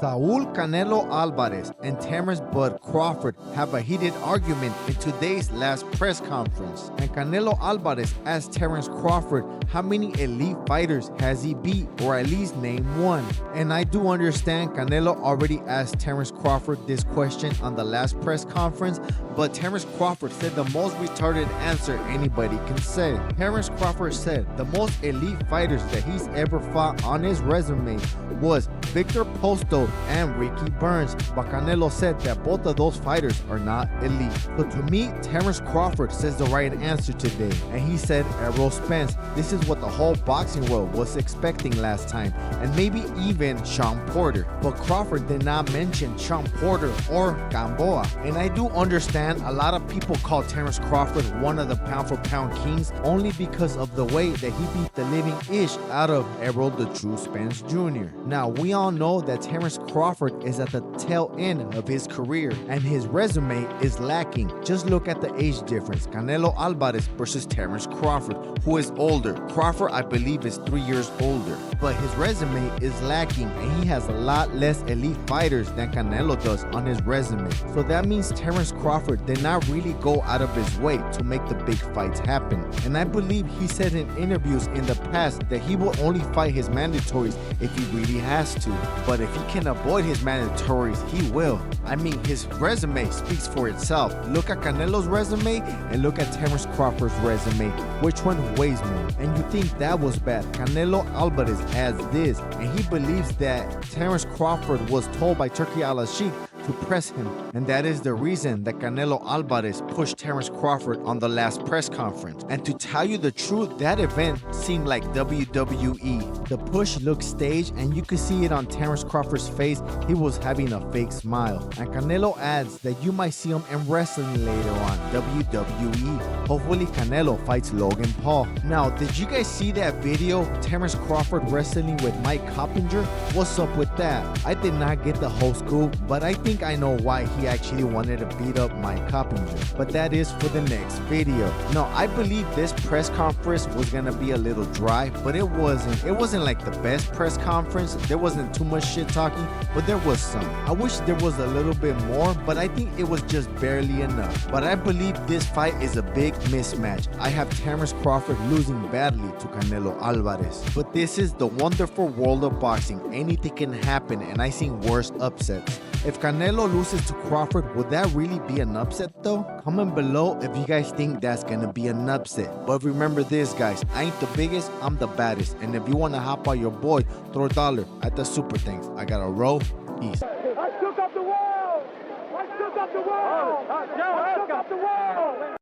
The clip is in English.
Saul Canelo Alvarez and Terence Bud Crawford have a heated argument in today's last press conference. And Canelo Alvarez asked Terence Crawford how many elite fighters has he beat, or at least name one. And I do understand Canelo already asked Terence Crawford this question on the last press conference, but Terence Crawford said the most retarded answer anybody can say. Terence Crawford said the most elite fighters that he's ever fought on his resume was Victor Posto and Ricky Burns, but Canelo said that both of those fighters are not elite. So to me, Terence Crawford says the right answer today, and he said Errol Spence. This is what the whole boxing world was expecting last time, and maybe even Sean Porter. But Crawford did not mention Sean Porter or Gamboa, and I do understand a lot of people call Terence Crawford one of the pound-for-pound kings only because of the way that he beat the living ish out of Errol the True Spence Jr. Now, we all know that Terence Crawford is at the tail end of his career, and his resume is lacking. Just look at the age difference. Canelo Alvarez versus Terence Crawford, who is older. Crawford, I believe, is 3 years older, but his resume is lacking, and he has a lot less elite fighters than Canelo does on his resume. So that means Terence Crawford did not really go out of his way to make the big fights happen. And I believe he said in interviews in the past that he will only fight his mandatories if he really has to. But if he can avoid his mandatories, he will. I mean, his resume speaks for itself. Look at Canelo's resume and look at Terence Crawford's resume. Which one weighs more? And you think that was bad. Canelo Alvarez adds this, and he believes that Terence Crawford was told by Turki Al-Sheikh to press him, and that is the reason that Canelo Alvarez pushed Terence Crawford on the last press conference. And to tell you the truth, that event seemed like WWE. The push looked staged, and you could see it on Terence Crawford's face. He was having a fake smile. And Canelo adds that you might see him in wrestling later on, WWE. Hopefully Canelo fights Logan Paul. Now, did you guys see that video, Terence Crawford wrestling with Mike Coppinger? What's up with that? I did not get the whole scoop, but I think I know why he actually wanted to beat up Mike Coppinger. But that is for the next video. No, I believe this press conference was gonna be a little dry, but it wasn't. It wasn't like the best press conference. There wasn't too much shit talking, but there was some. I wish there was a little bit more, but I think it was just barely enough. But I believe this fight is a big mismatch. I have Terence Crawford losing badly to Canelo Alvarez. But this is the wonderful world of boxing. Anything can happen, and I've seen worse upsets. If Canelo loses to Crawford, would that really be an upset though? Comment below if you guys think that's gonna be an upset. But remember this, guys, I ain't the biggest, I'm the baddest. And if you wanna hop on your boy, throw a dollar at the super thanks. I gotta roll. Peace. I shook up the world! I shook up the world! I shook up the world!